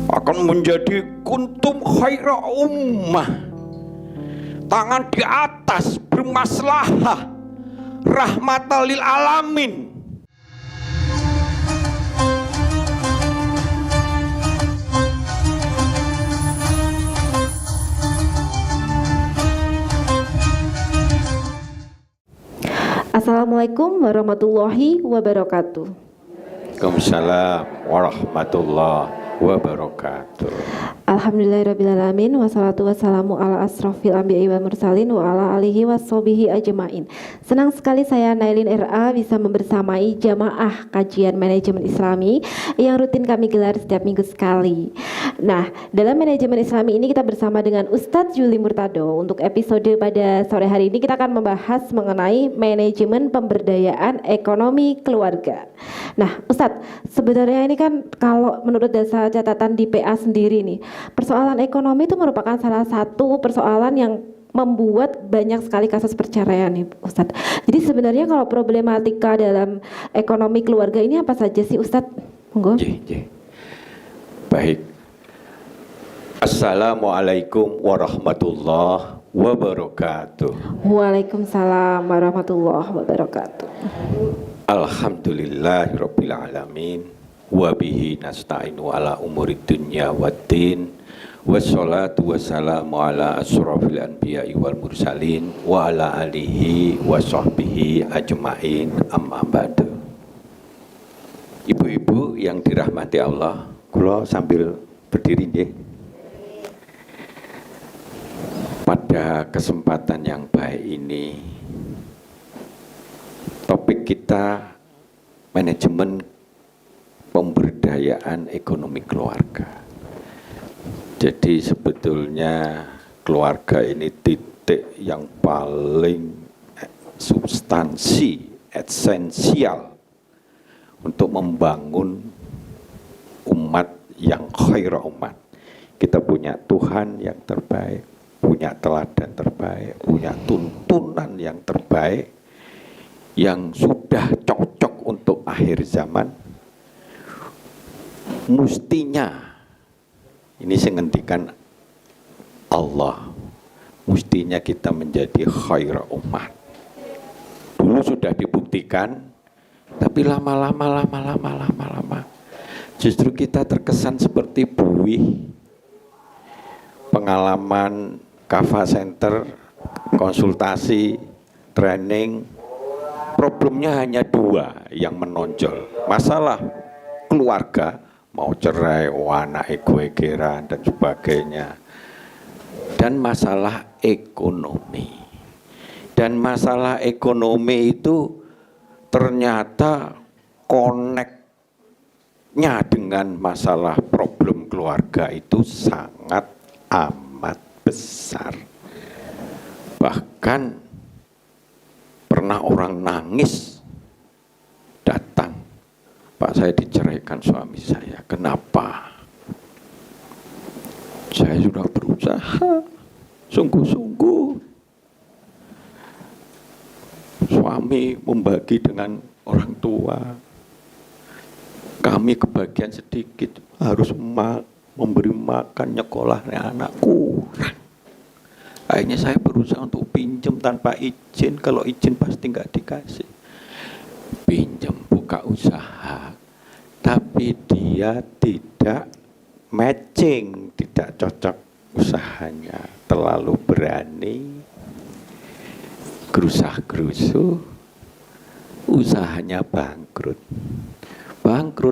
akan menjadi kuntum khaira ummah, tangan di atas, bermaslahah, rahmatan lil alamin. Assalamualaikum warahmatullahi wabarakatuh. Waalaikumsalam warahmatullahi wabarakatuh. Alhamdulillahirrabbilalamin. Wassalatu wassalamu ala asrafil anbiya'i wal mursalin wa ala alihi wassobihi ajma'in. Senang sekali saya Nailin RA bisa membersamai jamaah kajian manajemen islami yang rutin kami gelar setiap minggu sekali. Nah, dalam manajemen islami ini kita bersama dengan Ustadz Juli Murtado. Untuk episode pada sore hari ini kita akan membahas mengenai manajemen pemberdayaan ekonomi keluarga. Nah, Ustadz, sebenarnya ini kan kalau menurut dasar catatan di PA sendiri nih, persoalan ekonomi itu merupakan salah satu persoalan yang membuat banyak sekali kasus perceraian nih Ustadz. Jadi sebenarnya kalau problematika dalam ekonomi keluarga ini apa saja sih Ustadz? Monggo. Baik. Assalamualaikum warahmatullahi wabarakatuh. Waalaikumsalam warahmatullahi wabarakatuh. Alhamdulillahirabbil alamin. Wabihi nasta'inu ala umuri dunya waddin. Wassalatu wassalamu ala asrafil anbiya'i wal mursalin wa ala alihi wa sahbihi ajma'in, amma ba'du. Ibu-ibu yang dirahmati Allah, kula sambil berdiri nggih. Pada kesempatan yang baik ini, topik kita manajemen pemberdayaan ekonomi keluarga. Jadi sebetulnya keluarga ini titik yang paling substansi, esensial untuk membangun umat yang khaira umat. Kita punya Tuhan yang terbaik, punya teladan terbaik, punya tuntunan yang terbaik, yang sudah cocok untuk akhir zaman. Mestinya, ini saya ngendikan Allah, mestinya kita menjadi khaira umat. Dulu sudah dibuktikan, tapi lama-lama justru kita terkesan seperti buih. Pengalaman Kava Center, konsultasi, training, problemnya hanya dua yang menonjol. Masalah keluarga, mau cerai, anak egoegeran dan sebagainya. Dan masalah ekonomi. Dan masalah ekonomi itu ternyata koneknya dengan masalah problem keluarga itu sangat amat besar. Bahkan pernah orang nangis datang, Pak, saya diceraikan suami saya. Kenapa? Saya sudah berusaha sungguh-sungguh. Suami membagi dengan orang tua. Kami kebagian sedikit, harus memberi makan, nyekolahnya anak kurang. Akhirnya saya berusaha untuk pinjam tanpa izin. Kalau izin pasti nggak dikasih. Pinjam, buka usaha, tapi dia tidak matching, tidak cocok usahanya, terlalu berani, gerusah-gerusuh, usahanya bangkrut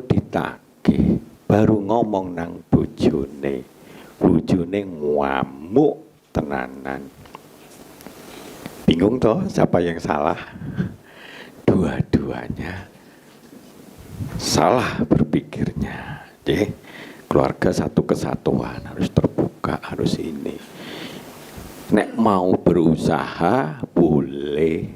ditagih, baru ngomong nang bojone ngamuk tenanan. Bingung toh siapa yang salah? Dua-duanya salah berpikirnya. Jadi keluarga satu kesatuan, harus terbuka, harus ini. Nek mau berusaha boleh,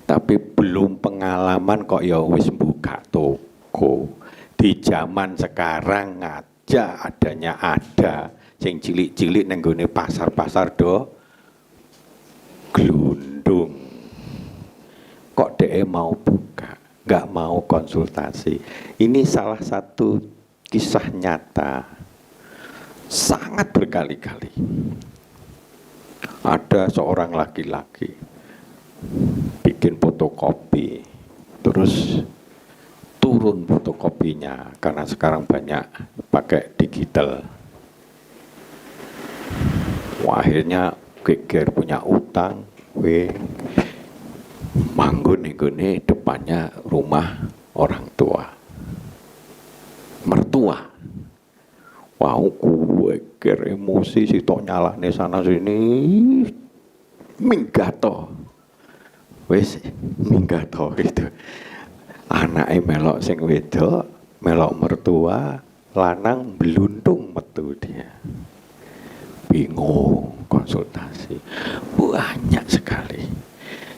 tapi belum pengalaman kok ya wis buka toko. Di zaman sekarang aja adanya ada, sing cilik-cilik nang nggone pasar-pasar do glundung. Kok DE mau buka, nggak mau konsultasi. Ini salah satu kisah nyata sangat berkali-kali. Ada seorang laki-laki bikin fotokopi, terus turun fotokopinya karena sekarang banyak pakai digital. Wah, akhirnya geger punya utang, manggon nih depannya rumah orang tua, mertua. Wow, geger emosi si tok nyalane sana sini, minggato, wes minggato gitu. Anake melok sing wedok, melok mertua, lanang beluntung metu dia. Bingung, konsultasi. Banyak sekali.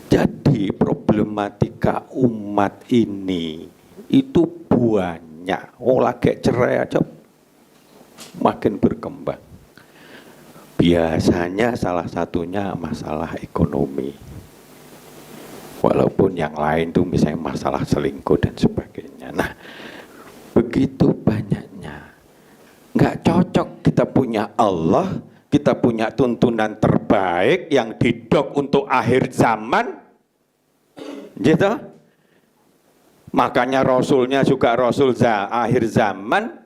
Jadi problematika umat ini itu banyak. Oh, lagi cerai aja makin berkembang. Biasanya salah satunya masalah ekonomi. Walaupun yang lain tuh misalnya masalah selingkuh dan sebagainya. Nah, begitu banyaknya. Nggak cocok kita punya Allah, kita punya tuntunan terbaik yang didok untuk akhir zaman. Gitu. Makanya Rasulnya juga Rasul akhir zaman.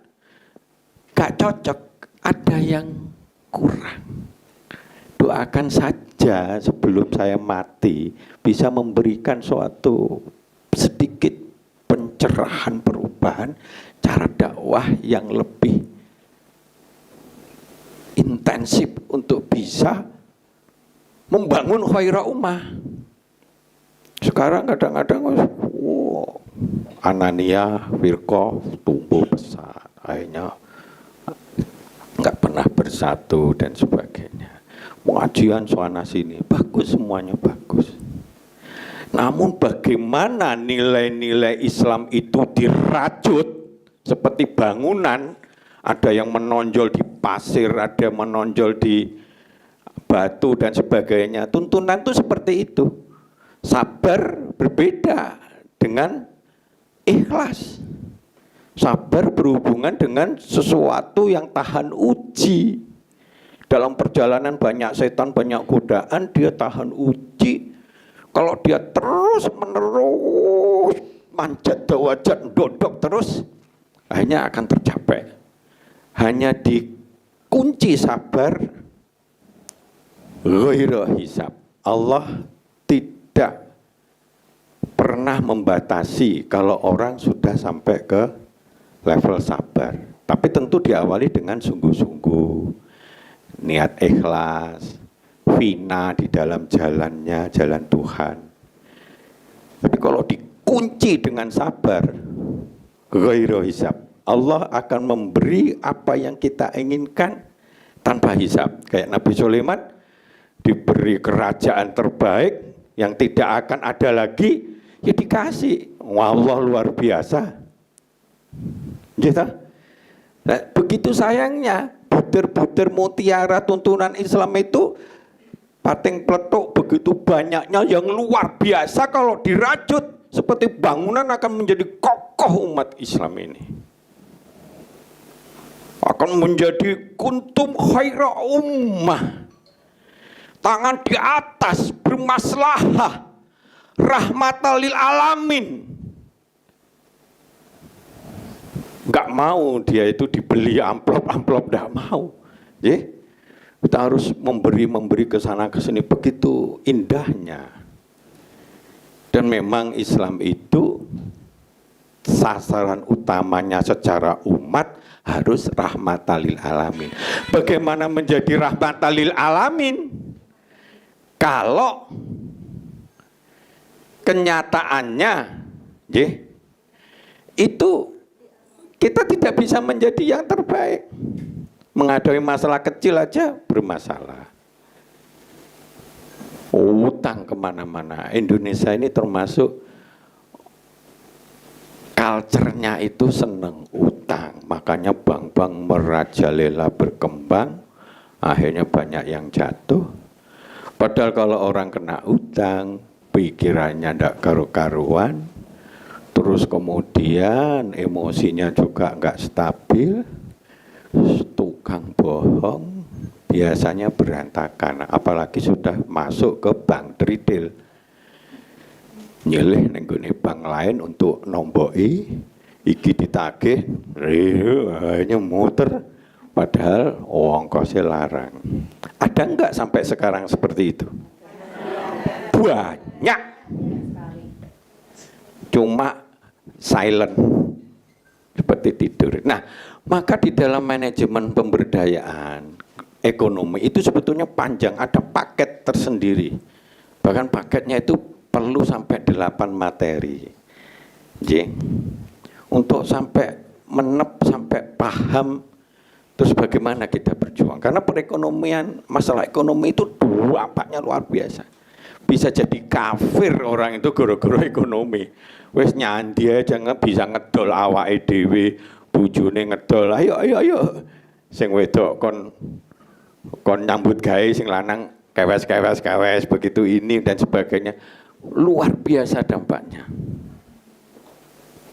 Gak cocok, ada yang kurang. Doakan saja sebelum saya mati bisa memberikan suatu sedikit pencerahan, perubahan cara dakwah yang lebih intensif untuk bisa membangun khairah ummah. Sekarang kadang-kadang Anania, Firqah tumbuh besar, akhirnya nggak pernah bersatu dan sebagainya. Pengajian soal sini bagus, semuanya bagus. Namun bagaimana nilai-nilai Islam itu dirajut seperti bangunan, ada yang menonjol di pasir, ada yang menonjol di batu dan sebagainya. Tuntunan itu seperti itu. Sabar berbeda dengan ikhlas. Sabar berhubungan dengan sesuatu yang tahan uji. Dalam perjalanan banyak setan, banyak godaan, dia tahan uji. Kalau dia terus menerus manjat dawajat, dodok terus, akhirnya akan tercapai. Hanya dikunci sabar, ghairu hisab. Allah tidak pernah membatasi kalau orang sudah sampai ke level sabar. Tapi tentu diawali dengan sungguh-sungguh, niat ikhlas, fina di dalam jalannya, jalan Tuhan. Tapi kalau dikunci dengan sabar, ghairu hisab, Allah akan memberi apa yang kita inginkan tanpa hisab. Kayak Nabi Sulaiman diberi kerajaan terbaik yang tidak akan ada lagi, ya dikasih. Wah, Allah luar biasa. Gitu. Nah, begitu sayangnya butir-butir mutiara tuntunan Islam itu pating peletuk begitu banyaknya yang luar biasa, kalau dirajut seperti bangunan akan menjadi kokoh umat Islam ini. Akan menjadi kuntum khaira ummah. Tangan di atas, bermaslahah, rahmatan lil alamin. Enggak mau dia itu dibeli amplop-amplop, enggak mau. Kita harus memberi ke sana ke sini, begitu indahnya. Dan memang Islam itu sasaran utamanya secara umat harus rahmatan lil alamin. Bagaimana menjadi rahmatan lil alamin? Kalau kenyataannya itu kita tidak bisa menjadi yang terbaik. Menghadapi masalah kecil aja bermasalah. Utang kemana-mana. Indonesia ini termasuk culture-nya itu seneng utang. Makanya bank-bank merajalela berkembang. Akhirnya banyak yang jatuh. Padahal kalau orang kena utang, pikirannya ndak karu-karuan, terus kemudian emosinya juga nggak stabil, tukang tukang bohong biasanya berantakan, apalagi sudah masuk ke bank retail. Nyelih ning gone bank lain untuk nomboki, iki ditagih, hanya muter, padahal ongkosnya larang. Ada enggak sampai sekarang seperti itu? Banyak. Cuma silent, seperti tidur. Nah, maka di dalam manajemen pemberdayaan ekonomi itu sebetulnya panjang, ada paket tersendiri. Bahkan paketnya itu perlu sampai 8 materi. Untuk sampai menep, sampai paham, terus bagaimana kita berjuang. Karena perekonomian, masalah ekonomi itu dampaknya luar biasa. Bisa jadi kafir orang itu gara-gara ekonomi. Wes nyandi aja bisa ngedol awake dhewe, bojone ngedol. Ayo. Sing wedok kon nyambut gawe, sing lanang kewes begitu ini dan sebagainya. Luar biasa dampaknya.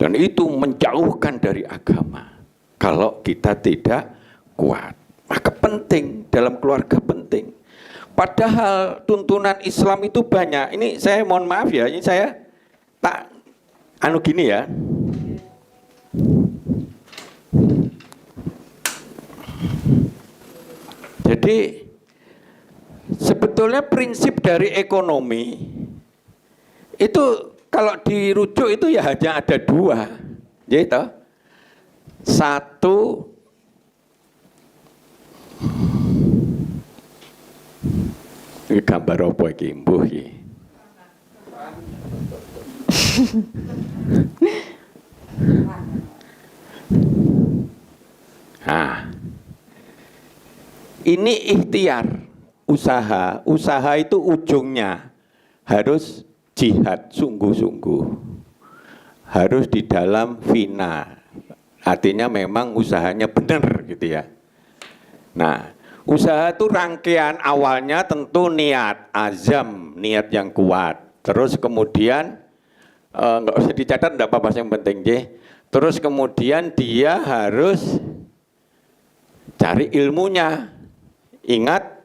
Dan itu menjauhkan dari agama. Kalau kita tidak kuat, maka penting dalam keluarga penting. Padahal tuntunan Islam itu banyak. Ini saya mohon maaf ya, ini saya tak gini ya. Jadi sebetulnya prinsip dari ekonomi itu kalau dirujuk itu ya hanya ada 2, yaitu satu, ini gambar apa iki mbuh iki? Nah, ini ikhtiar, usaha itu ujungnya harus jihad sungguh-sungguh, harus di dalam fina, artinya memang usahanya benar gitu ya. Nah, usaha itu rangkaian awalnya tentu niat, azam, niat yang kuat. Terus kemudian nggak usah dicatat, enggak apa-apa, yang penting terus kemudian dia harus cari ilmunya. Ingat,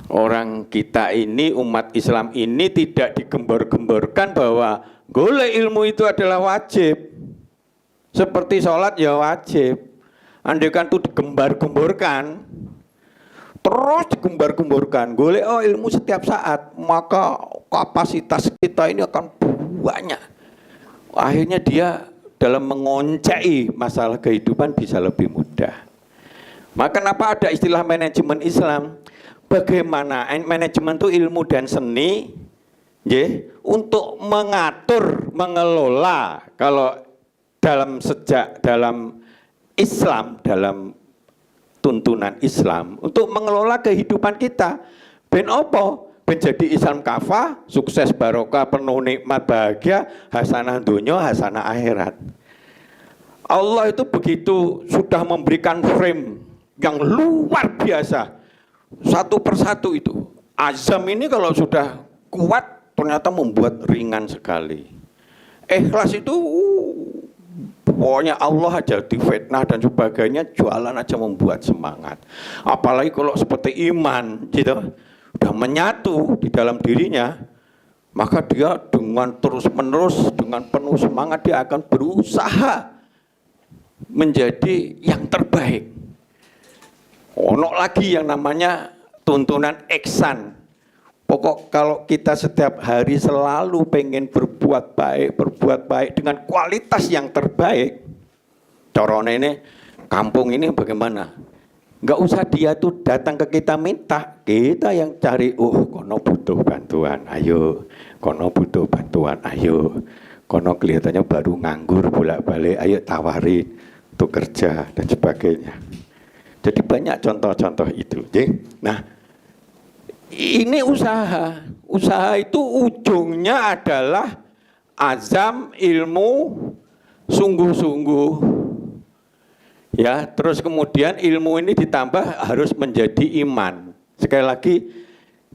orang kita ini, umat Islam ini tidak digembor-gemborkan bahwa golek ilmu itu adalah wajib. Seperti sholat ya wajib. Andaikan itu digembar-gemborkan, terus digembar-gemborkan, golek ilmu setiap saat, maka kapasitas kita ini akan banyak. Akhirnya dia dalam mengoncei masalah kehidupan bisa lebih mudah. Maka kenapa ada istilah manajemen Islam? Bagaimana manajemen itu ilmu dan seni, untuk mengatur, mengelola. Kalau dalam Islam, dalam tuntunan Islam, untuk mengelola kehidupan kita. Ben opo? Ben jadi Islam kafah, sukses barokah, penuh nikmat bahagia, hasanah dunya, hasanah akhirat. Allah itu begitu sudah memberikan frame yang luar biasa, satu persatu itu. Azam ini kalau sudah kuat ternyata membuat ringan sekali. Ikhlas itu pokoknya Allah aja difitnah dan sebagainya, jualan aja membuat semangat. Apalagi kalau seperti iman gitu, udah menyatu di dalam dirinya, maka dia dengan terus menerus, dengan penuh semangat dia akan berusaha menjadi yang terbaik. Ono lagi yang namanya tuntunan ihsan. Pokok kalau kita setiap hari selalu pengen berbuat baik dengan kualitas yang terbaik. Corone ini, kampung ini bagaimana? Enggak usah dia tuh datang ke kita minta, kita yang cari. Kono butuh bantuan, ayo. Kono butuh bantuan, ayo. Kono kelihatannya baru nganggur bolak-balik, ayo tawarin untuk kerja dan sebagainya. Jadi banyak contoh-contoh itu. Nah, ini usaha. Usaha itu ujungnya adalah azam, ilmu, sungguh-sungguh. Ya, terus kemudian ilmu ini ditambah harus menjadi iman. Sekali lagi,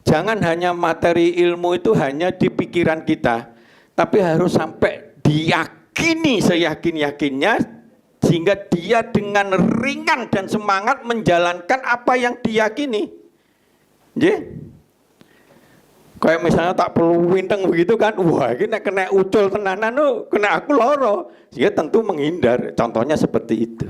jangan hanya materi ilmu itu hanya di pikiran kita, tapi harus sampai diyakini seyakin-yakinnya sehingga dia dengan ringan dan semangat menjalankan apa yang diyakini. Nggih. Kayak misalnya tak perlu winteng begitu kan, wah ini kena ucul tenanan, kena aku loro, sehingga tentu menghindar. Contohnya seperti itu.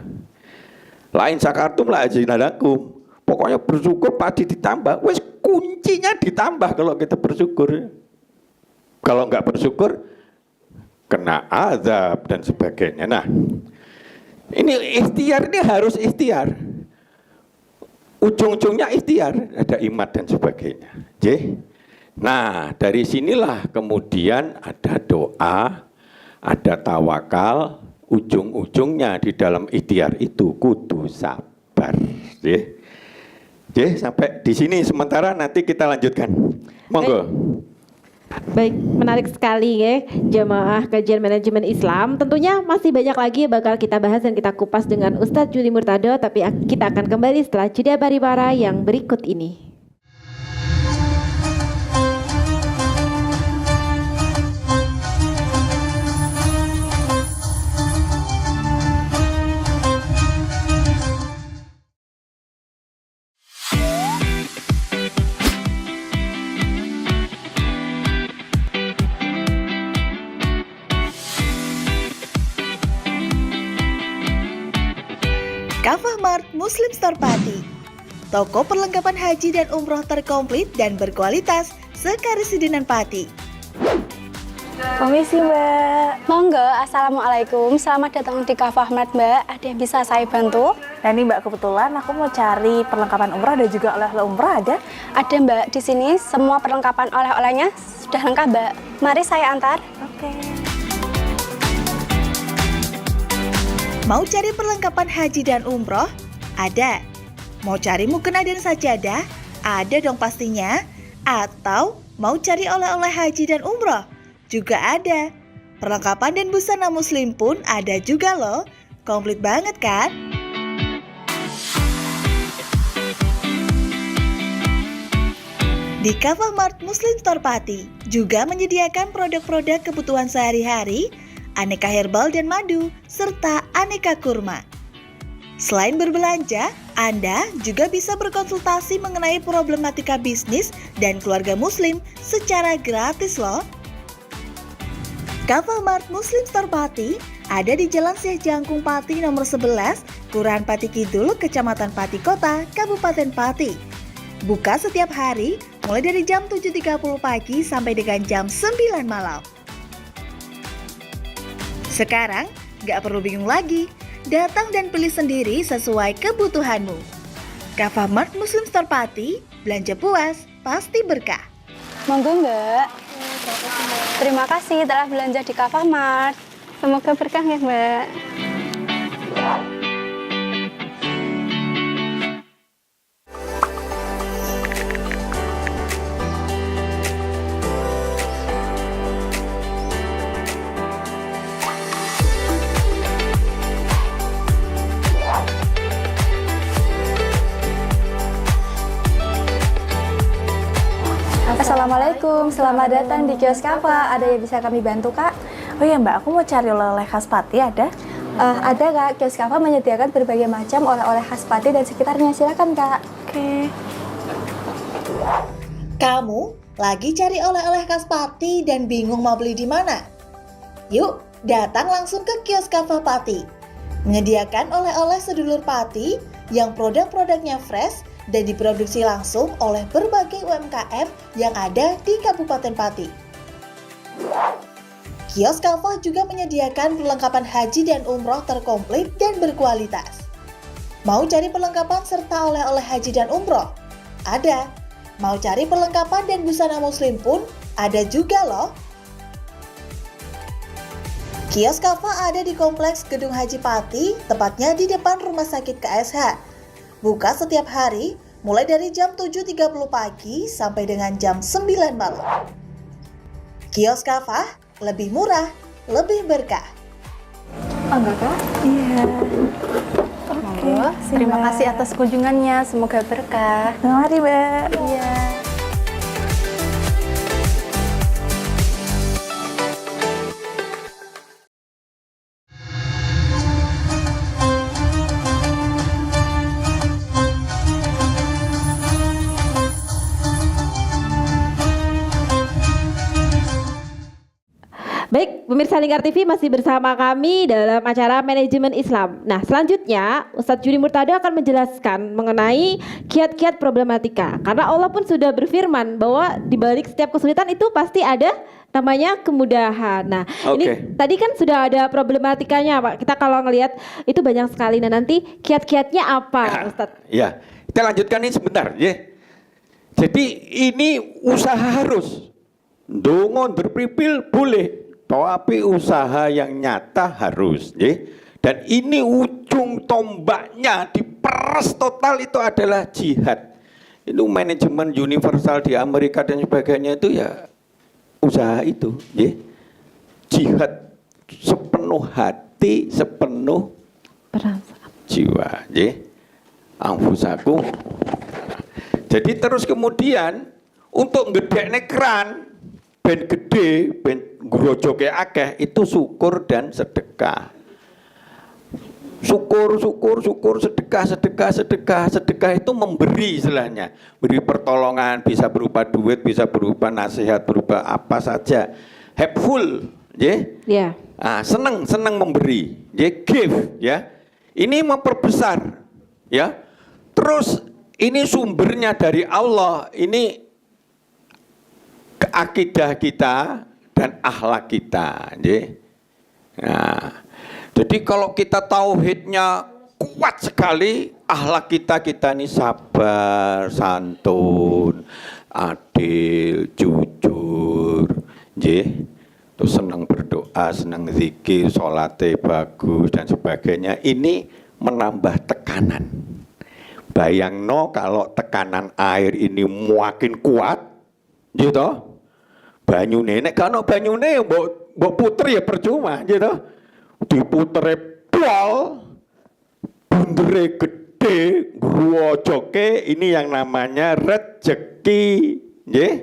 Lain sakartum lah ajinadakum. Pokoknya bersyukur pasti ditambah. Wes kuncinya ditambah kalau kita bersyukur. Kalau nggak bersyukur kena azab dan sebagainya. Nah, ini ikhtiar, ini harus ikhtiar. Ujung-ujungnya ikhtiar, ada imat dan sebagainya. Nah, dari sinilah kemudian ada doa, ada tawakal, ujung-ujungnya di dalam ikhtiar itu kudu sabar. Sampai di sini sementara, nanti kita lanjutkan. Monggo. Baik, menarik sekali ya jamaah kajian manajemen Islam. Tentunya masih banyak lagi yang bakal kita bahas dan kita kupas dengan Ustadz Juli Murtado, tapi kita akan kembali setelah jeda paribara yang berikut ini. Kafah Mart Muslim Store Pati, toko perlengkapan haji dan umroh terkomplit dan berkualitas sekarisidenan Pati. Permisi Mbak. Monggo, Assalamualaikum. Selamat datang di Kafah Mart Mbak. Ada yang bisa saya bantu? Nah ini Mbak, kebetulan aku mau cari perlengkapan umrah dan juga oleh-oleh umrah ada? Ada Mbak, di sini semua perlengkapan oleh-olehnya sudah lengkap Mbak. Mari saya antar. Oke. Mau cari perlengkapan haji dan umroh? Ada. Mau cari mukena dan sajadah? Ada dong pastinya. Atau mau cari oleh-oleh haji dan umroh? Juga ada. Perlengkapan dan busana muslim pun ada juga loh. Komplit banget kan? Di Kafah Mart Muslim Store Pati juga menyediakan produk-produk kebutuhan sehari-hari, aneka herbal dan madu, serta aneka kurma. Selain berbelanja, Anda juga bisa berkonsultasi mengenai problematika bisnis dan keluarga muslim secara gratis loh. Kafah Mart Muslim Store Pati ada di Jalan Syekh Jangkung Pati nomor 11, Kelurahan Pati Kidul, Kecamatan Pati Kota, Kabupaten Pati. Buka setiap hari mulai dari jam 7.30 pagi sampai dengan jam 9 malam. Sekarang, gak perlu bingung lagi. Datang dan pilih sendiri sesuai kebutuhanmu. Kafah Mart Muslim Store Pati, belanja puas, pasti berkah. Monggo Mbak. Terima kasih telah belanja di Kafah Mart. Semoga berkah ya Mbak. Assalamualaikum, selamat datang di kios Kafah. Ada yang bisa kami bantu Kak? Oh iya Mbak, aku mau cari oleh-oleh khas Pati ada? Ada Kak, kios Kafah menyediakan berbagai macam oleh-oleh khas Pati dan sekitarnya. Silakan Kak. Oke. Kamu lagi cari oleh-oleh khas Pati dan bingung mau beli di mana? Yuk, datang langsung ke kios Kafah Pati. Menyediakan oleh-oleh sedulur Pati yang produk-produknya fresh dan diproduksi langsung oleh berbagai UMKM yang ada di Kabupaten Pati. Kios Kafah juga menyediakan perlengkapan haji dan umroh terkomplit dan berkualitas. Mau cari perlengkapan serta oleh-oleh haji dan umroh? Ada. Mau cari perlengkapan dan busana muslim pun ada juga loh. Kios Kafah ada di Kompleks Gedung Haji Pati, tepatnya di depan Rumah Sakit KSH. Buka setiap hari, mulai dari jam 7.30 pagi sampai dengan jam 9 malam. Kios Kafah, lebih murah, lebih berkah. Enggak Kak? Iya. Oke. Terima kasih atas kunjungannya, semoga berkah. Mari Mbak. Iya. Pemirsa Lingkar TV masih bersama kami dalam acara Manajemen Islam. Nah, selanjutnya Ustadz Juni Murtado akan menjelaskan mengenai kiat-kiat problematika. Karena Allah pun sudah berfirman bahwa di balik setiap kesulitan itu pasti ada namanya kemudahan. Nah, ini tadi kan sudah ada problematikanya, Pak. Kita kalau ngelihat itu banyak sekali. Nah, nanti kiat-kiatnya apa, Ustadz? Ya, kita lanjutkan ini sebentar, ya. Jadi ini usaha harus. Dongon berpipil boleh. Tapi usaha yang nyata harus, ya. Dan ini ujung tombaknya diperes total itu adalah jihad. Itu manajemen universal di Amerika dan sebagainya itu ya usaha itu, ya. Jihad sepenuh hati, sepenuh Perasaan. jiwa, ya. Anfusakum. Jadi terus kemudian untuk ngedekne keran ben gede, ben grojoke akeh itu syukur dan sedekah. Syukur, sedekah itu memberi istilahnya. Beri pertolongan, bisa berupa duit, bisa berupa nasihat, berupa apa saja. Helpful, ya. Ya. Ah, senang memberi, ya, give, ya. Ini memperbesar, ya. Terus ini sumbernya dari Allah, ini akidah kita dan akhlak kita, ya. Nah, jadi kalau kita tauhidnya kuat sekali, akhlak kita ini sabar, santun, adil, jujur, ya. Terus senang berdoa, senang zikir, sholatnya bagus dan sebagainya. Ini menambah tekanan. Bayangno kalau tekanan air ini makin kuat, gitu. Banyune nek kan banyune mbok puter ya percuma, gitu. Diputere pol, bundere gede, grojoke, ini yang namanya rezeki, nggih.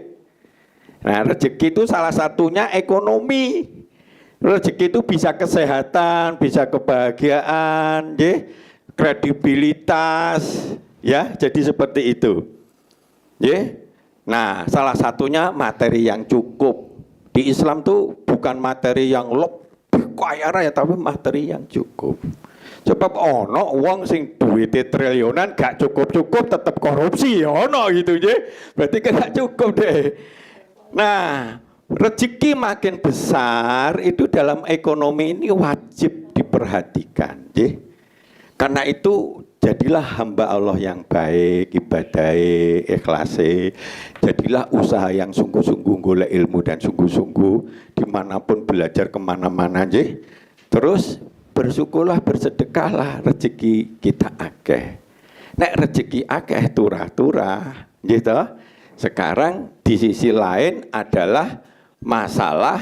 Nah, rezeki itu salah satunya ekonomi. Rezeki itu bisa kesehatan, bisa kebahagiaan, nggih, kredibilitas, ya. Jadi seperti itu. Nggih. Nah, salah satunya materi yang cukup. Di Islam tuh bukan materi yang lebih kaya raya, tapi materi yang cukup. Sebab ono wong sing duwite triliunan gak cukup-cukup tetap korupsi, ono gitu ya. Berarti kan gak cukup deh. Nah, rezeki makin besar itu dalam ekonomi ini wajib diperhatikan, ya. Karena itu jadilah hamba Allah yang baik, ibadai, ikhlasi. Jadilah usaha yang sungguh-sungguh golek ilmu dan sungguh-sungguh dimanapun belajar kemana-mana aja. Terus bersyukurlah, bersedekahlah, rezeki kita akeh. Nek rezeki akeh turah-turah, gitu. Sekarang di sisi lain adalah masalah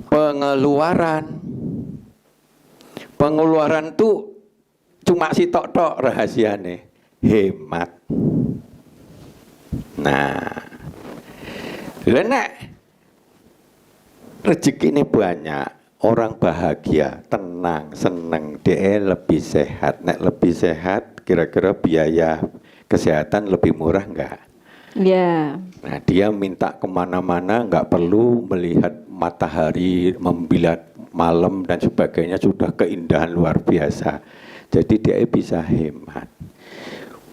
pengeluaran. Pengeluaran tuh cuma si tok-tok rahasiane, hemat. Nah, nek rezeki ini banyak, orang bahagia, tenang, seneng, dia lebih sehat. Nek lebih sehat, kira-kira biaya kesehatan lebih murah enggak? Ya. Nah, dia minta kemana-mana, enggak perlu melihat matahari, membilat malam dan sebagainya, sudah keindahan luar biasa. Jadi dia bisa hemat.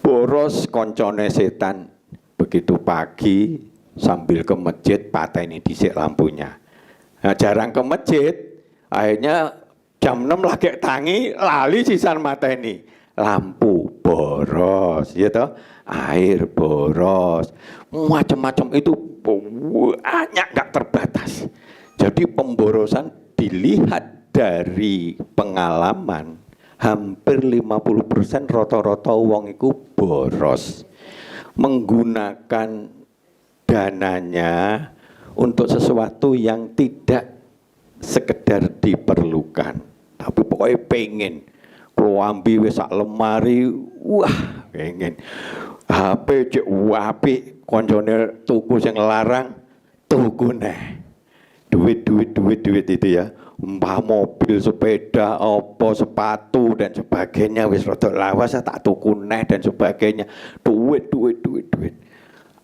Boros koncone setan, begitu pagi sambil ke masjid pateni dhisik lampunya. Nah, jarang ke masjid, akhirnya jam 6 lagi tangi, lali sisan mateni. Lampu boros, gitu. Air boros, macam-macam itu banyak, nggak terbatas. Jadi pemborosan dilihat dari pengalaman, hampir 50% rata-rata wong iku boros. Menggunakan dananya untuk sesuatu yang tidak sekedar diperlukan, tapi pokoknya pengen. Kalau ambil sak lemari, wah pengen. HP cek apik, koncone tuku sing larang, tuku neh. Duit itu ya. Mbah mobil, sepeda, apa, sepatu dan sebagainya wis rada lawas tak tuku neh dan sebagainya. Duit.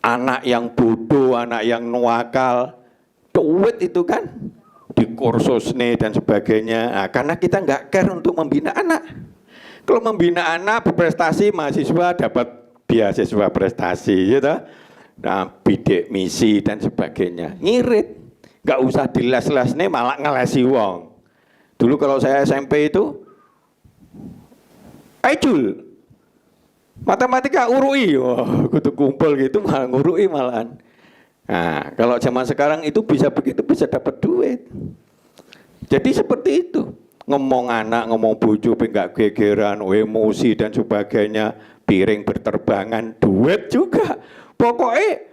Anak yang bodoh, anak yang nuakal, duit itu kan di kursus nih dan sebagainya. Nah, karena kita nggak care untuk membina anak. Kalau membina anak berprestasi, mahasiswa dapat beasiswa prestasi, gitu. Nah, bidik misi dan sebagainya. Ngirit, nggak usah diles-les nih malah ngelesi wong. Dulu kalau saya SMP itu, Aijul, matematika urui, wah, kudu kumpul gitu malah ngurui malahan. Nah, kalau zaman sekarang itu bisa begitu, bisa dapat duit. Jadi seperti itu. Ngomong anak, ngomong bojo, enggak gegeran, emosi dan sebagainya, piring berterbangan, duit juga. Pokoknya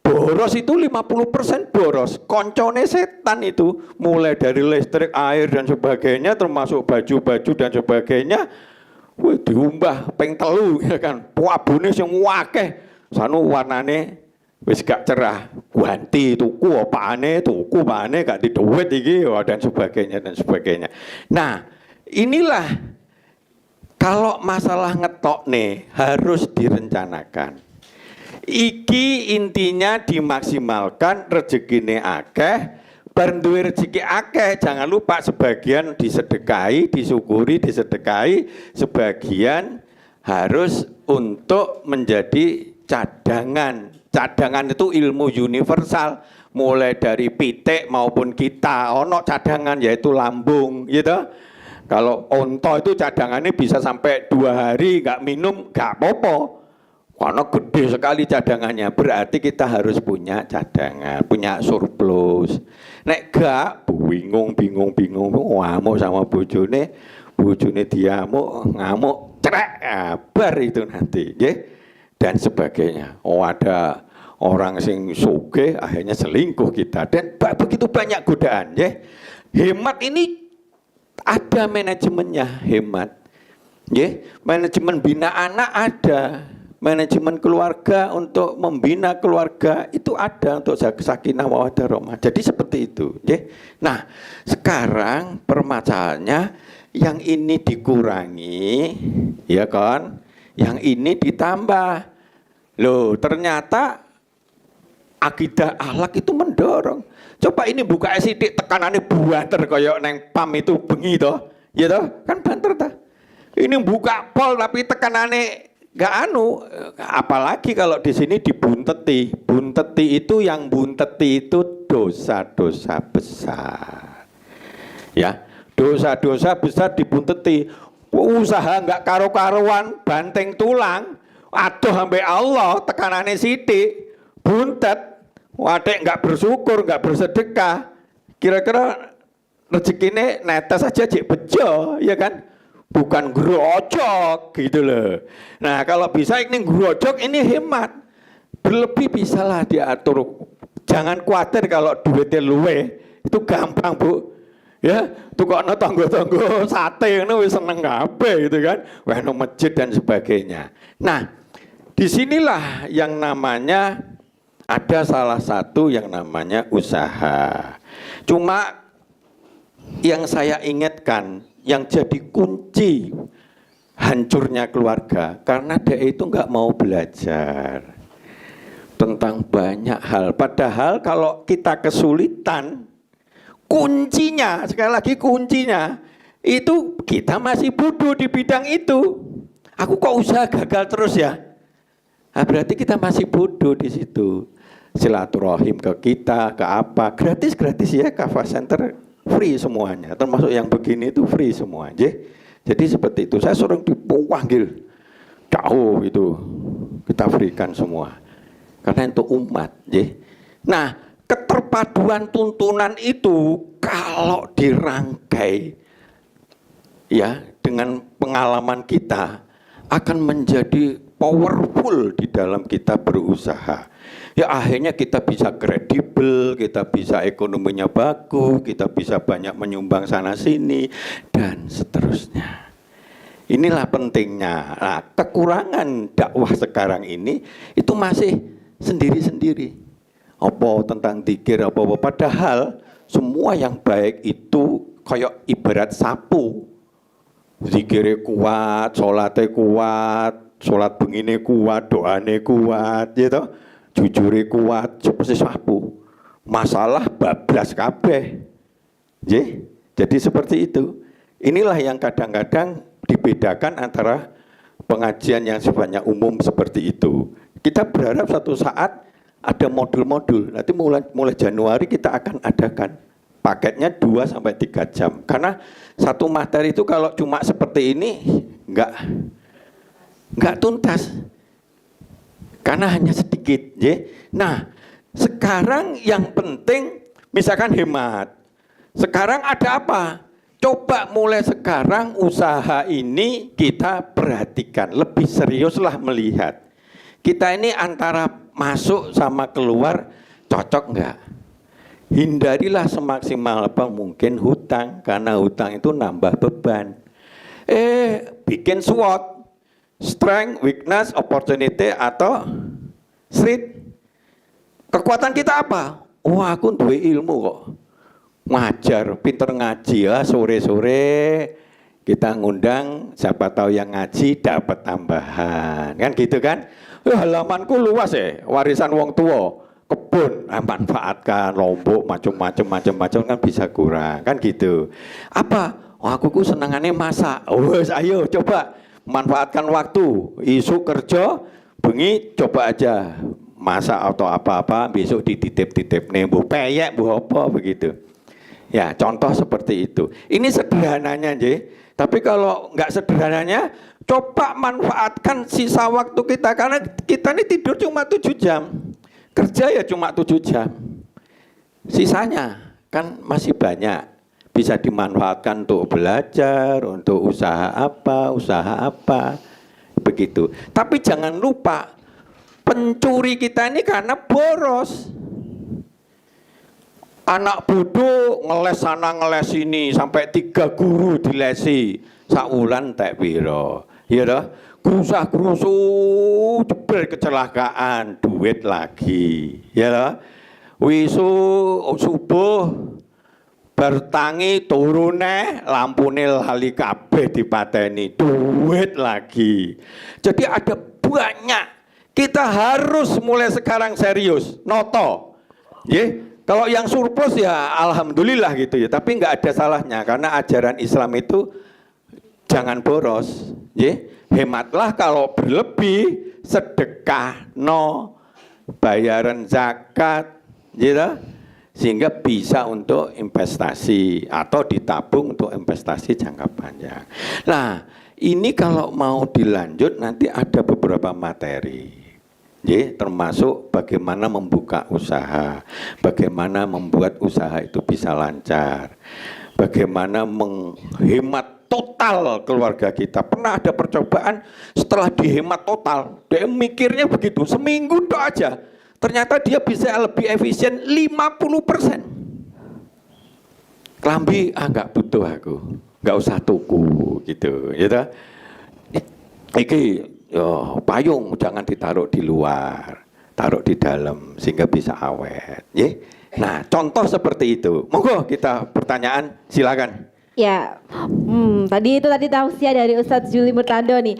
boros itu 50% boros. Koncone setan itu, mulai dari listrik, air dan sebagainya, termasuk baju-baju dan sebagainya. Wih, diumbah peng telu ya kan. Puabune sing akeh. Sanu warnane wis gak cerah, ganti tuku apane gak di duit iki dan sebagainya. Nah, inilah kalau masalah ngetok nih harus direncanakan. Iki intinya dimaksimalkan, rezekine akeh, bar duwe rezeki akeh, jangan lupa sebagian disedekahi, disyukuri, disedekahi, sebagian harus untuk menjadi cadangan. Cadangan itu ilmu universal, mulai dari pitik maupun kita, ono cadangan yaitu lambung, gitu. Kalau onto itu cadangannya bisa sampai 2 hari nggak minum, nggak apa-apa. Karena gede sekali cadangannya, berarti kita harus punya cadangan, punya surplus. Nek gak, bingung, ngamuk sama bojone diamuk, ngamuk, cerek, bar itu nanti, ya. Dan sebagainya. Oh, ada orang sing sugih akhirnya selingkuh kita dan begitu banyak godaan, ya. Hemat ini ada manajemennya, hemat. Ya, manajemen bina anak ada, manajemen keluarga untuk membina keluarga itu ada untuk sakinah mawaddah rahmah. Jadi seperti itu, ya. Nah, sekarang permasalahannya yang ini dikurangi, ya kan? Yang ini ditambah. Loh, ternyata akidah akhlak itu mendorong. Coba ini buka sidik tekanannya banter kayak neng PAM itu bengi toh, ya toh? Kan banter ta. Ini buka pol tapi tekanannya gak anu, apalagi kalau di sini dibunteti. Bunteti itu yang bunteti itu dosa-dosa besar. Ya, dosa-dosa besar dibunteti. Usaha nggak karu-karuan, banteng tulang, aduh sampai Allah tekanannya sidik, buntet, wadek nggak bersyukur, nggak bersedekah, kira-kira rezekinya netes aja cik bejo, ya kan? Bukan gerojok gitu loh. Nah kalau bisa ini gerojok, ini hemat, berlebih bisalah diatur. Jangan khawatir kalau duitnya luwe, itu gampang bu. Ya, tukokno tonggo-tonggo sate ngono wis seneng kabeh gitu kan. Wah, no masjid dan sebagainya. Nah, disinilah yang namanya ada salah satu yang namanya usaha. Cuma yang saya ingatkan, yang jadi kunci hancurnya keluarga karena dia itu nggak mau belajar tentang banyak hal. Padahal kalau kita kesulitan, kuncinya, sekali lagi kuncinya, itu kita masih bodoh di bidang itu. Aku kok usaha gagal terus ya? Nah, berarti kita masih bodoh di situ. Silaturahim ke kita, ke apa, gratis ya, Kafah Center free semuanya. Termasuk yang begini itu free semua. Jadi seperti itu, saya sering dipanggil jauh itu, kita berikan semua. Karena untuk umat. Nah, keterpaduan tuntunan itu kalau dirangkai ya dengan pengalaman kita akan menjadi powerful di dalam kita berusaha. Ya akhirnya kita bisa kredibel, kita bisa ekonominya bagus, kita bisa banyak menyumbang sana sini dan seterusnya. Inilah pentingnya. Nah, kekurangan dakwah sekarang ini itu masih sendiri-sendiri. Apa tentang zikir apa-apa, padahal semua yang baik itu kayak ibarat sapu. Zikirnya kuat, sholatnya kuat, sholat bengine kuat, doane kuat, gitu. Jujure kuat, seperti sapu. Masalah bablas kabeh. Jadi seperti itu. Inilah yang kadang-kadang dibedakan antara pengajian yang sifatnya umum seperti itu. Kita berharap satu saat ada modul-modul. Nanti mulai Januari kita akan adakan. Paketnya 2 sampai 3 jam. Karena satu materi itu kalau cuma seperti ini enggak tuntas. Karena hanya sedikit, Nah, sekarang yang penting misalkan hemat. Sekarang ada apa? Coba mulai sekarang usaha ini kita perhatikan, lebih seriuslah melihat. Kita ini antara masuk sama keluar cocok enggak? Hindarilah semaksimal apa mungkin hutang, karena hutang itu nambah beban. Bikin SWOT, strength, weakness, opportunity atau strength. Kekuatan kita apa? Wah, aku duwe ilmu kok. Ngajar, pinter ngaji ya, sore-sore kita ngundang siapa tahu yang ngaji dapat tambahan. Kan gitu kan? Halamanku luas warisan wong tua. Kebun, manfaatkan, lombok, macam-macam kan bisa kurang, kan gitu. Apa? Wah, aku senangannya masak. Ayo coba manfaatkan waktu. Isu kerja, bengi coba aja masak atau apa-apa. Besok dititip-titip nih, bu peyek, bu apa begitu. Ya, contoh seperti itu. Ini sederhananya, tapi kalau nggak sederhananya, coba manfaatkan sisa waktu kita karena kita ini tidur cuma 7 jam. Kerja ya cuma 7 jam. Sisanya kan masih banyak. Bisa dimanfaatkan untuk belajar, untuk usaha apa. Begitu. Tapi jangan lupa, pencuri kita ini karena boros. Anak bodoh ngeles sana ngeles sini. Sampai 3 guru dilesi. Saulan tak piro. Ya dah. Gerusah-gerusu, jebel kecelakaan, duit lagi, ya lah. Wisu subuh bertangi turune lampune lali kabeh dipateni, duit lagi. Jadi ada banyak. Kita harus mulai sekarang serius, noto. Kalau yang surplus ya alhamdulillah gitu ya, tapi nggak ada salahnya karena ajaran Islam itu jangan boros, hematlah kalau berlebih, sedekah, bayaran zakat, sehingga bisa untuk investasi atau ditabung untuk investasi jangka panjang. Nah, ini kalau mau dilanjut nanti ada beberapa materi, termasuk bagaimana membuka usaha, bagaimana membuat usaha itu bisa lancar, bagaimana menghemat total keluarga kita. Pernah ada percobaan setelah dihemat total, dia mikirnya begitu, seminggu doa aja, ternyata dia bisa lebih efisien 50%. Kelambi nggak butuh aku, nggak usah tuku gitu, Iki payung jangan ditaruh di luar, taruh di dalam sehingga bisa awet. Nah, contoh seperti itu. Monggo kita pertanyaan, silakan. Ya, tadi tausiah dari Ustadz Juli Murtado nih.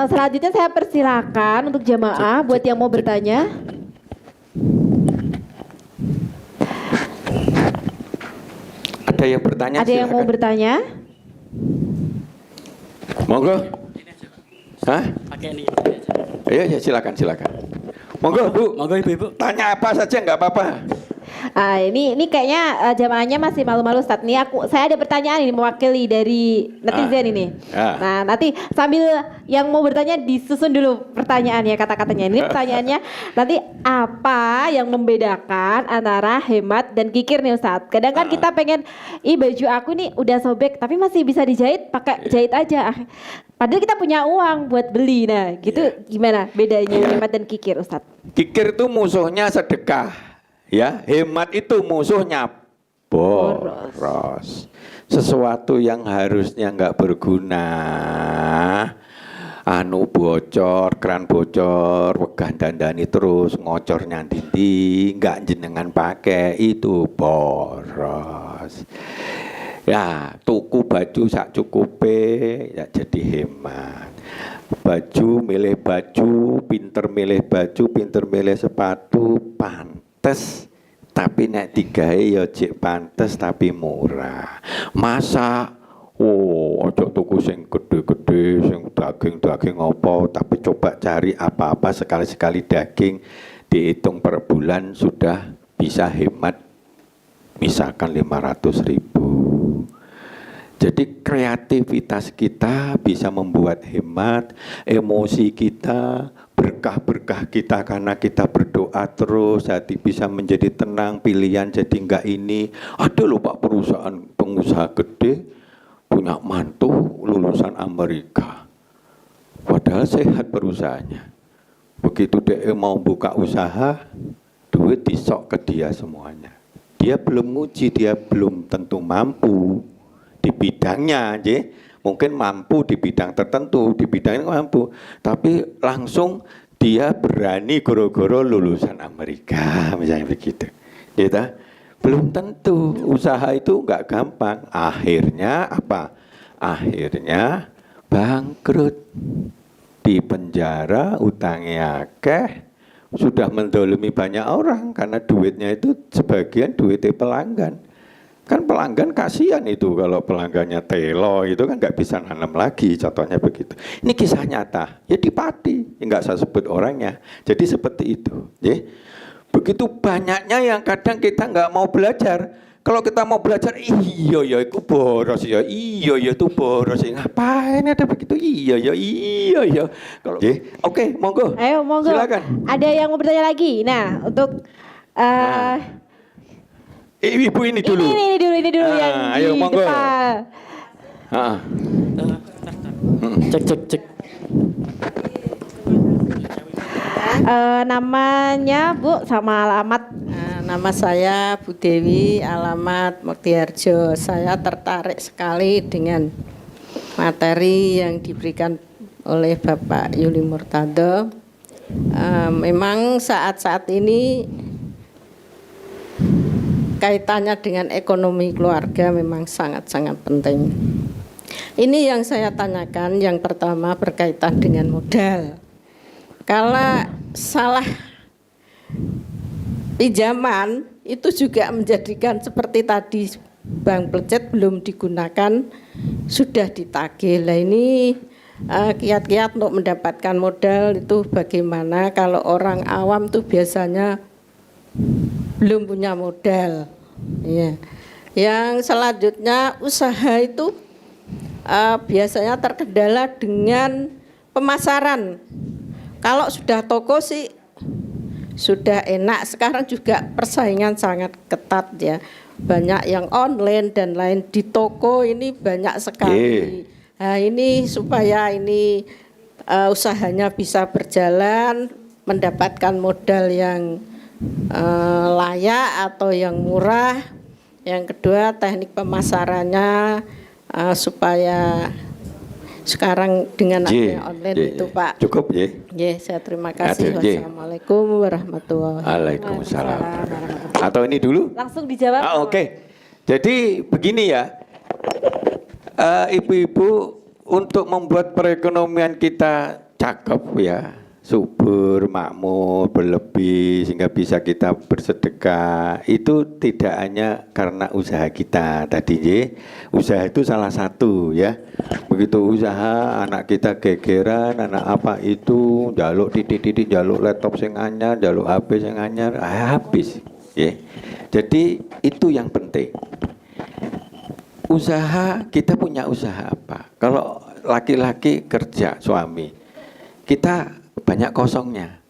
Selanjutnya saya persilakan untuk jamaah buat yang mau bertanya. Ada yang bertanya? Ada yang mau bertanya? Monggo. Hah? Pakai ini. Ya silakan. Monggo Bu. Monggo Ibu. Tanya apa saja nggak apa-apa. Ini kayaknya jamaahnya masih malu-malu Ustadz. Nih saya ada pertanyaan ini mewakili dari netizen ini. Nah, nanti sambil yang mau bertanya disusun dulu pertanyaannya, kata-katanya. Ini pertanyaannya nanti apa yang membedakan antara hemat dan kikir nih Ustadz? Kadang kan kita pengen, baju aku nih udah sobek tapi masih bisa dijahit, pakai jahit aja. Padahal kita punya uang buat beli. Nah, gitu gimana bedanya hemat dan kikir Ustadz? Kikir itu musuhnya sedekah. Ya, hemat itu musuhnya boros. Sesuatu yang harusnya nggak berguna, bocor, keran bocor, wegah dandani terus, ngocor nyandindi, nggak jenengan pakai, itu boros. Ya, tuku baju sak cukupe, ya jadi hemat. Milih baju, pinter milih sepatu, pantes tapi nek digawe ya jek pantes tapi murah. Masa ojo tuku sing gede-gede, sing daging-daging apa, tapi coba cari apa-apa sekali-sekali daging, dihitung per bulan sudah bisa hemat misalkan 500.000. Jadi kreativitas kita bisa membuat hemat, emosi kita, berkah-berkah kita karena kita berdoa terus, hati bisa menjadi tenang, pilihan jadi enggak ini. Ada loh Pak perusahaan pengusaha gede, punya mantu lulusan Amerika. Padahal sehat perusahaannya. Begitu dia mau buka usaha, duit disok ke dia semuanya. Dia belum nguji, dia belum tentu mampu di bidangnya aja, mungkin mampu di bidang tertentu, di bidangnya mampu, tapi langsung dia berani goro-goro lulusan Amerika, misalnya begitu, gitu. Belum tentu, usaha itu nggak gampang. Akhirnya apa? Akhirnya bangkrut, di penjara, utangnya akeh, sudah mendolimi banyak orang karena duitnya itu sebagian duitnya pelanggan. Kan pelanggan kasihan itu kalau pelanggannya telo itu kan nggak bisa nanam lagi, contohnya begitu. Ini kisah nyata, ya di Pati, nggak saya sebut orangnya. Jadi seperti itu, ya. Begitu banyaknya yang kadang kita nggak mau belajar. Kalau kita mau belajar, iya ya itu boros ya, iya ya itu boros ya. Ngapain ada begitu? Iya ya. Kalau, oke, monggo. Ayo monggo. Silakan. Ada yang mau bertanya lagi? Nah, untuk Ibu ini dulu. Ini dulu yang ayo, di monggo. depan. Cek. Namanya Bu sama alamat. Nama saya Bu Dewi, alamat Muktiharjo. Saya tertarik sekali dengan materi yang diberikan oleh Bapak Yuli Murtado. Memang saat-saat ini kaitannya dengan ekonomi keluarga memang sangat-sangat penting. Ini yang saya tanyakan, yang pertama berkaitan dengan modal. Kalau salah pinjaman itu juga menjadikan seperti tadi bank plecet belum digunakan sudah ditagih. Nah ini kiat-kiat untuk mendapatkan modal itu bagaimana? Kalau orang awam tuh biasanya belum punya modal, ya. Yang selanjutnya usaha itu biasanya terkendala dengan pemasaran. Kalau sudah toko sih sudah enak. Sekarang juga persaingan sangat ketat ya. Banyak yang online dan lain, di toko ini banyak sekali. Nah ini supaya ini usahanya bisa berjalan, mendapatkan modal yang layak atau yang murah. Yang kedua teknik pemasarannya supaya sekarang dengan adanya online itu Pak. Cukup ya. Saya terima kasih. Wassalamualaikum warahmatullahi wabarakatuh. Waalaikumsalam. Atau ini dulu? Langsung dijawab. Oke. Jadi begini ya, ibu-ibu, untuk membuat perekonomian kita cakep ya, subur, makmur, berlebih sehingga bisa kita bersedekah, itu tidak hanya karena usaha kita tadi ya. Usaha itu salah satu ya. Begitu usaha, anak kita gegeran, anak apa itu, jaluk titik-titik, jaluk laptop sing anyar, jaluk HP sing anyar, habis ya. Jadi itu yang penting. Usaha, kita punya usaha apa? Kalau laki-laki kerja, suami, kita banyak kosongnya.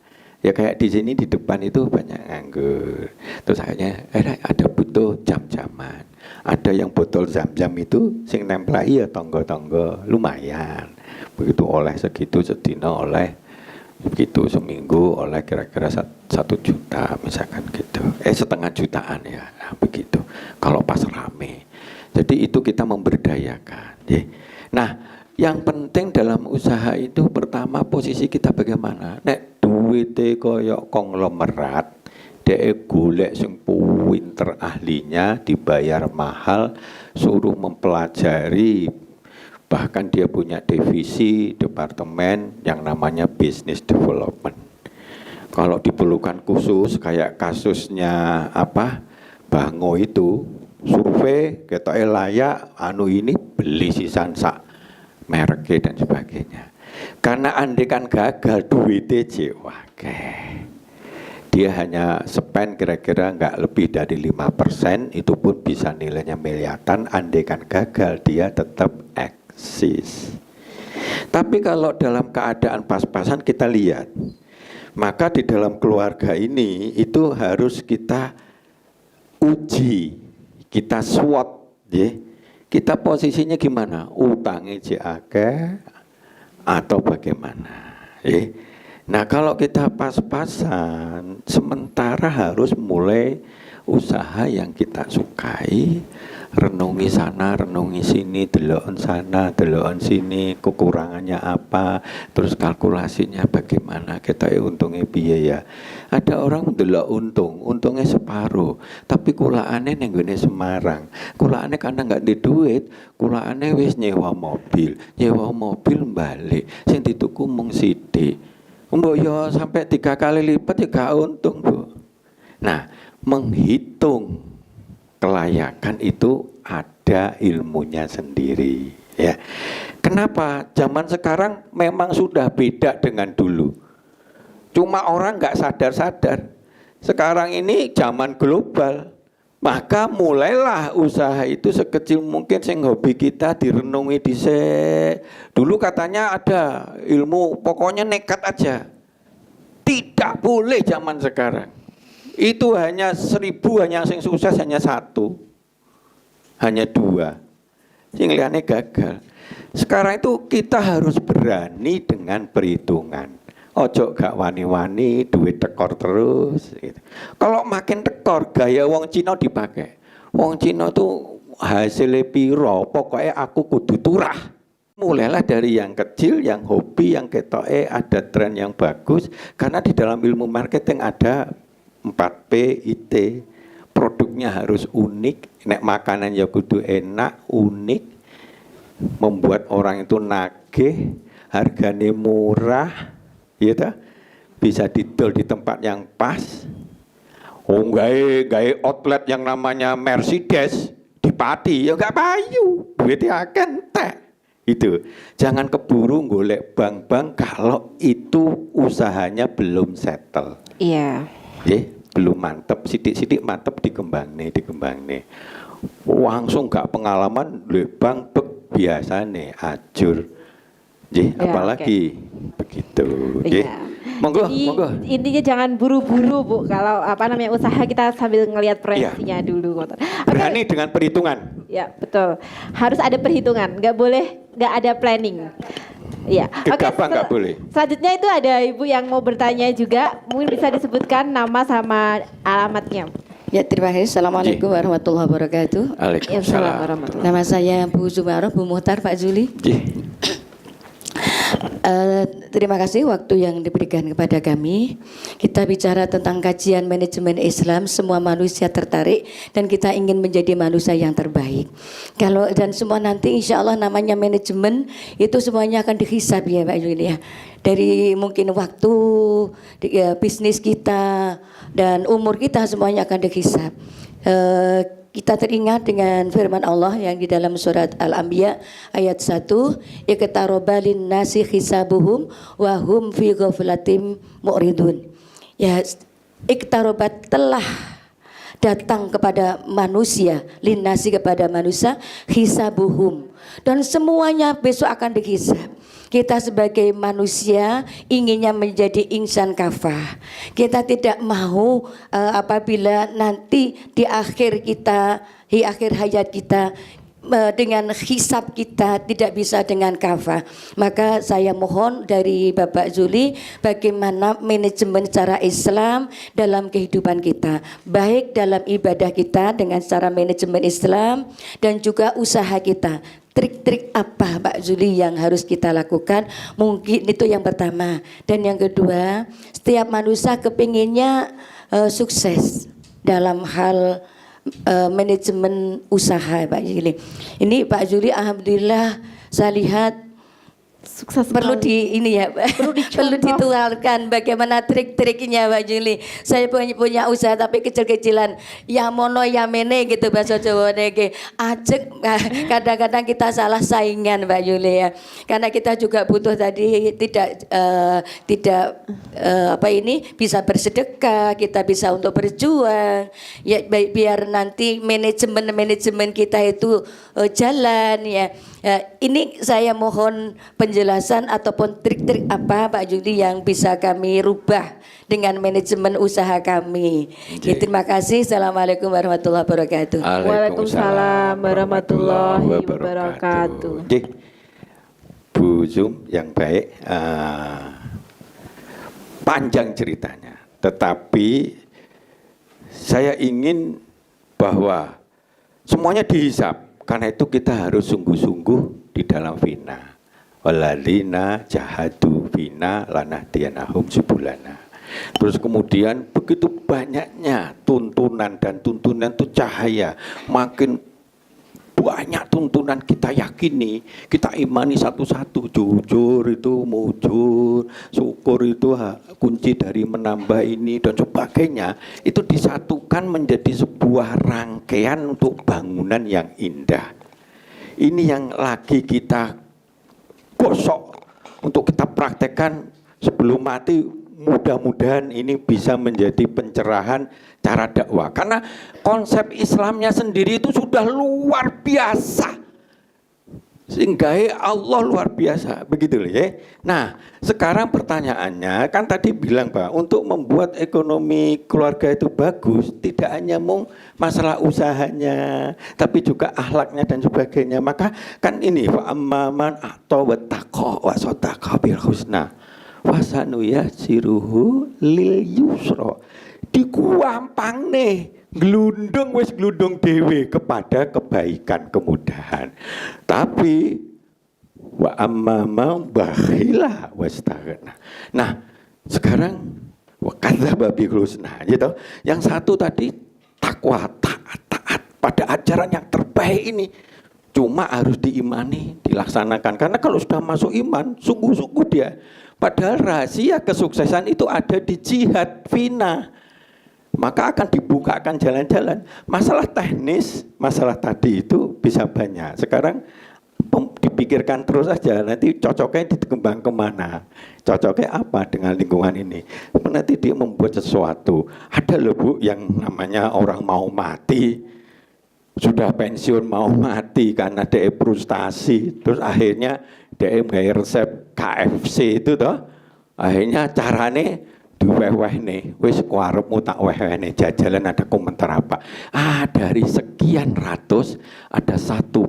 Ya kayak di sini di depan itu banyak nganggur. Terus akhirnya ada butuh jam-jaman. Ada yang botol zam-zam itu sing nempelai ya tonggo-tonggo, lumayan. Begitu oleh segitu sedina oleh, begitu seminggu oleh kira-kira 1 juta misalkan gitu. 1,5 jutaan ya, nah, begitu. Kalau pas rame. Jadi itu kita memberdayakan. Ya. Nah, yang penting dalam usaha itu pertama posisi kita bagaimana. Nek duwite koyok konglomerat, dhek golek sing pinter ahlinya, dibayar mahal, suruh mempelajari, bahkan dia punya divisi departemen yang namanya business development. Kalau diperlukan khusus kayak kasusnya apa Bango itu, survei ketoke layak anu ini beli sisan sak mereknya dan sebagainya. Karena andekan gagal duitnya wakeh. Dia hanya spend kira-kira nggak lebih dari 5%, itu pun bisa nilainya miliaran. Andekan gagal dia tetap eksis. Tapi kalau dalam keadaan pas-pasan kita lihat, maka di dalam keluarga ini itu harus kita uji, kita SWOT, ya. Kita posisinya gimana? Utangnya akeh atau bagaimana? Ya. Nah kalau kita pas-pasan, sementara harus mulai usaha yang kita sukai, renungi sana, renungi sini, deloken sana, deloken sini, kekurangannya apa, terus kalkulasinya bagaimana, kita untungnya piye ya. Ada orang delok untungnya separuh, tapi kulaane ning gone Semarang. Kulaane karena nggak di duit, kulaane wis nyewa mobil balik, sing dituku mung sithik. Mbok yo sampai 3 kali lipat ya gak untung, Bu. Nah, menghitung kelayakan itu ada ilmunya sendiri, ya. Kenapa? Zaman sekarang memang sudah beda dengan dulu. Cuma orang nggak sadar-sadar. Sekarang ini zaman global. Maka mulailah usaha itu sekecil mungkin sing hobi kita direnungi dhisik. Dulu katanya ada ilmu pokoknya nekat aja. Tidak boleh zaman sekarang. Itu hanya 1000, hanya sing sukses hanya 1. Hanya 2. Sing liyane gagal. Sekarang itu kita harus berani dengan perhitungan. Ojo gak wani-wani, duit tekor terus gitu. Kalau makin tekor, gaya wong Cina dipakai. Wong Cina tuh hasilnya piro, pokoknya aku kudu turah. Mulailah dari yang kecil, yang hobi, yang ketoke ada tren yang bagus. Karena di dalam ilmu marketing ada 4P, IT. Produknya harus unik, nek makanan ya kudu enak, unik. Membuat orang itu nagih, harganya murah. Iya tak? Bisa didol di tempat yang pas. Oh gawe outlet yang namanya Mercedes di Pati ya enggak payu, duitnya akan teh. Itu. Jangan keburu golek bank-bank kalau itu usahanya belum settle. Iya. Belum mantep, sidik-sidik mantep dikembang nih. Langsung gak pengalaman bank biasa nih ajur. Apalagi begitu. Monggo. Intinya jangan buru-buru, Bu. Kalau usaha kita sambil ngelihat proyeksinya dulu. Berani dengan perhitungan. Ya, betul. Harus ada perhitungan. Nggak ada planning. Ya. Gegabah nggak boleh. Selanjutnya itu ada Ibu yang mau bertanya juga. Mungkin bisa disebutkan nama sama alamatnya. Ya, terima kasih. Assalamualaikum warahmatullahi wabarakatuh. Waalaikumsalam warahmatullahi. Nama saya Bu Zumarah, Bu Muhtar, Pak Zuli. Terima kasih waktu yang diberikan kepada kami. Kita bicara tentang kajian manajemen Islam, semua manusia tertarik dan kita ingin menjadi manusia yang terbaik. Dan semua nanti insya Allah namanya manajemen itu semuanya akan dihisab ya Pak Yuli ya. Dari mungkin waktu, bisnis kita dan umur kita semuanya akan dihisab. Kita teringat dengan firman Allah yang di dalam surat Al-Anbiya ayat 1, iqtaraba lin-nasi hisabuhum wa hum fi ghaflatin mu'ridun. Ya, iqtarabat telah datang kepada manusia, lin-nasi kepada manusia, hisabuhum. Dan semuanya besok akan dihisab. Kita sebagai manusia inginnya menjadi insan kafah. Kita tidak mau apabila nanti di akhir hayat kita dengan hisab kita tidak bisa dengan kafah. Maka saya mohon dari Bapak Zuli bagaimana manajemen secara Islam dalam kehidupan kita, baik dalam ibadah kita dengan cara manajemen Islam dan juga usaha kita. Trik-trik apa Pak Zuli yang harus kita lakukan? Mungkin itu yang pertama. Dan yang kedua, setiap manusia kepinginnya sukses dalam hal manajemen usaha Pak Zuli. Ini Pak Zuli alhamdulillah saya lihat Sukses perlu sekali. ini ya, Perlu perlu dicontoh. ditularkan bagaimana trik-triknya Mbak Juli. Saya punya usaha tapi kecil-kecilan, ya mono ya mene gitu bahasa Jawa niki. Ajek kadang-kadang kita salah saingan Mbak Juli ya. Karena kita juga butuh tadi tidak apa ini bisa bersedekah, kita bisa untuk berjuang. Ya biar nanti manajemen kita itu jalan ya. Ini saya mohon penjelasan ataupun trik-trik apa Pak Juli yang bisa kami rubah dengan manajemen usaha kami. Oke. Terima kasih. Assalamualaikum warahmatullahi wabarakatuh. Waalaikumsalam warahmatullahi wabarakatuh. Oke. Bu Zum yang baik, panjang ceritanya, tetapi saya ingin bahwa semuanya dihisap. Karena itu kita harus sungguh-sungguh di dalam fina. Waladina jahadu fina lanahdiyanahum subulana. Terus kemudian begitu banyaknya tuntunan, dan tuntunan itu cahaya. Makin banyak tuntunan kita yakini, kita imani satu-satu. Jujur itu mujur, syukur itu kunci dari menambah ini dan sebagainya. Itu disatukan menjadi sebuah rangkaian untuk bangunan yang indah. Ini yang lagi kita gosok untuk kita praktekkan sebelum mati. Mudah-mudahan ini bisa menjadi pencerahan cara dakwah. Karena konsep Islamnya sendiri itu sudah luar biasa. Sehingga Allah luar biasa. Begitu ya. Nah, sekarang pertanyaannya, kan tadi bilang Pak, untuk membuat ekonomi keluarga itu bagus, tidak hanya masalah usahanya, tapi juga akhlaknya dan sebagainya. Maka kan ini wa amman atau wattaqa wa sadaqa bil husna. Wasanu ya siruhu lil yusra. Dikuampang nih, glundung wis glundung dewe kepada kebaikan, kemudahan. Tapi wa amma bakhila wastaghna. Nah, sekarang wa kadzdzaba bil husna gitu. Yang satu tadi takwa, taat pada ajaran yang terbaik ini. Cuma harus diimani, dilaksanakan. Karena kalau sudah masuk iman, sungguh-sungguh dia. Padahal rahasia kesuksesan itu ada di jihad fina. Maka akan dibukakan jalan-jalan. Masalah teknis, masalah tadi itu bisa banyak. Sekarang dipikirkan terus aja, nanti cocoknya dikembang kemana. Cocoknya apa dengan lingkungan ini. Nanti dia membuat sesuatu. Ada loh Bu yang namanya orang mau mati, sudah pensiun mau mati karena dia frustasi. Terus akhirnya dia nggak resep KFC itu toh. Akhirnya carane diweh-weh nih, wis kuarepmu tak weh-weh jajalan. Ada komentar apa? Dari sekian ratus ada satu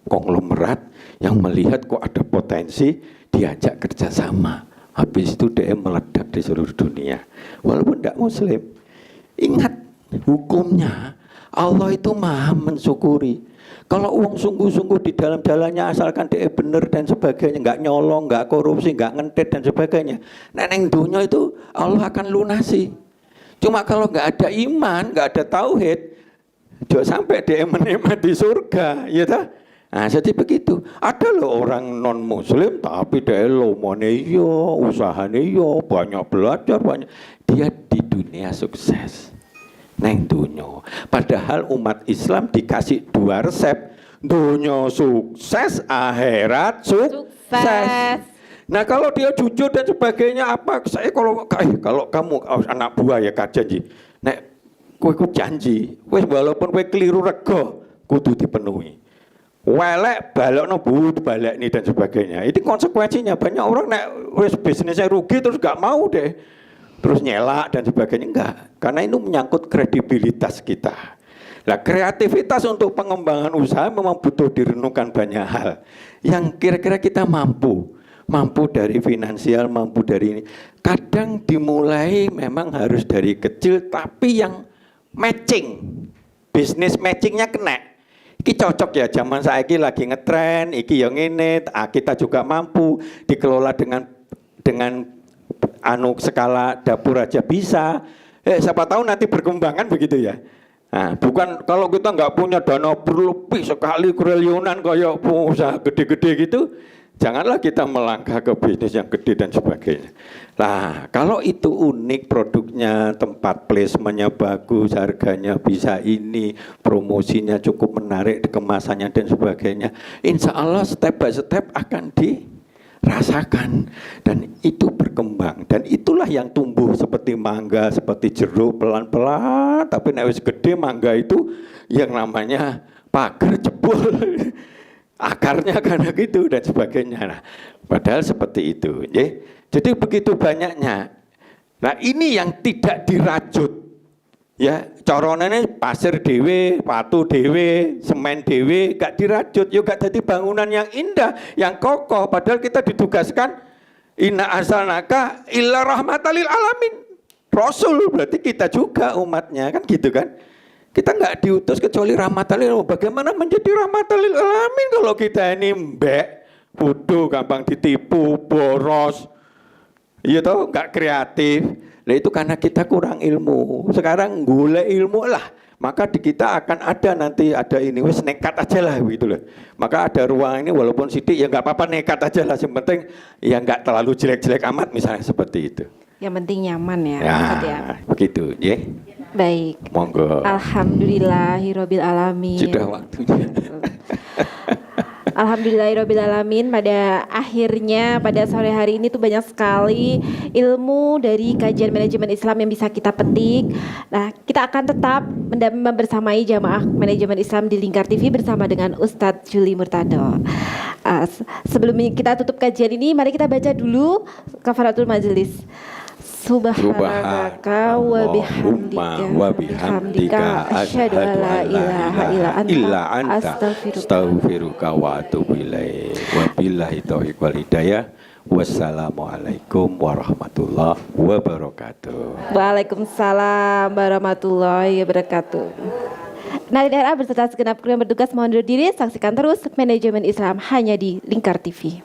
konglomerat yang melihat kok ada potensi diajak kerjasama. Habis itu dia meledak di seluruh dunia. Walaupun tidak Muslim. Ingat hukumnya, Allah itu maha mensyukuri. Kalau uang sungguh-sungguh di dalam jalannya, asalkan dia benar dan sebagainya, nggak nyolong, nggak korupsi, nggak ngentet dan sebagainya, neneng dunia itu Allah akan lunasi. Cuma kalau nggak ada iman, nggak ada tauhid, jangan sampai dia menikmati surga, ya tak? Nah, jadi begitu. Ada loh orang non Muslim tapi dia lomone yo, usahanya yo, banyak belajar, banyak. Dia di dunia sukses. Neng dunia. Padahal umat Islam dikasih dua resep. Dunia sukses, akhirat sukses. Nah, kalau dia jujur dan sebagainya apa? Saya kalau kamu anak buah ya janji. Nek kowe janji, wis walaupun kowe keliru rego kudu dipenuhi. Welek balokno Bu balik nih dan sebagainya. Itu konsekuensinya. Banyak orang nek wis bisnisnya rugi terus gak mau deh. Terus nyelak dan sebagainya, enggak. Karena itu menyangkut kredibilitas kita. Nah, kreativitas untuk pengembangan usaha memang butuh direnungkan banyak hal. Yang kira-kira kita mampu dari finansial, mampu dari ini. Kadang dimulai memang harus dari kecil, tapi yang matching, bisnis matchingnya kena. Iki cocok ya, zaman saiki lagi ngetren, iki yang ini, kita juga mampu dikelola dengan skala dapur aja bisa. Siapa tahu nanti berkembangan begitu ya. Nah, bukan kalau kita nggak punya dana berlebih sekali triliunan kayak usaha gede-gede gitu, Janganlah kita melangkah ke bisnis yang gede dan sebagainya. Nah, kalau itu unik produknya, tempat placementnya bagus, harganya bisa ini, promosinya cukup menarik, kemasannya dan sebagainya, insya Allah step by step akan dirasakan dan itu berkembang, dan itulah yang tumbuh seperti mangga, seperti jeruk pelan-pelan, tapi nek wis gede mangga itu yang namanya pagar jebol. Akarnya karena gitu dan sebagainya. Nah, padahal seperti itu, ya. Jadi begitu banyaknya. Nah, ini yang tidak dirajut, ya. Coronane pasir dewe, batu dewe, semen dewe, gak dirajut, yo gak jadi bangunan yang indah, yang kokoh. Padahal kita ditugaskan inna arsalnaka illa rahmatal lil alamin. Rasul berarti kita juga umatnya, kan gitu kan? Kita nggak diutus kecuali rahmatan lil alamin. Bagaimana menjadi rahmatan lil alamin kalau kita ini mbek, bodoh, gampang ditipu, boros, iya toh, nggak kreatif. Nah itu karena kita kurang ilmu. Sekarang golek ilmu lah, maka di kita akan ada nanti ada ini, wes nekat aja lah gitu loh. Maka ada ruang ini walaupun sidik ya nggak apa-apa, nekat aja lah. Yang penting ya nggak terlalu jelek-jelek amat misalnya seperti itu. Yang penting nyaman ya. Ya, Ustadz ya. begitu, ya. Baik. Monggo. Alhamdulillahirabbil alamin. Sudah waktunya. Alhamdulillahirabbil alamin. Pada akhirnya pada sore hari ini tuh banyak sekali ilmu dari kajian manajemen Islam yang bisa kita petik. Nah, kita akan tetap membersamai jamaah manajemen Islam di Lingkar TV bersama dengan Ustadz Juli Murtado. Sebelum kita tutup kajian ini, mari kita baca dulu kafaratul majelis. Subhanaka wa bihamdika asyhadu an la ilaha illa anta astaghfiruka wa atubu ilaik. Wabillahi taufiq wal hidayah. Wassalamualaikum warahmatullahi wabarakatuh. Waalaikumsalam warahmatullahi wabarakatuh. Nalin RA berserta segenap kru yang bertugas mohon undur diri. Saksikan terus manajemen Islam hanya di Lingkar TV.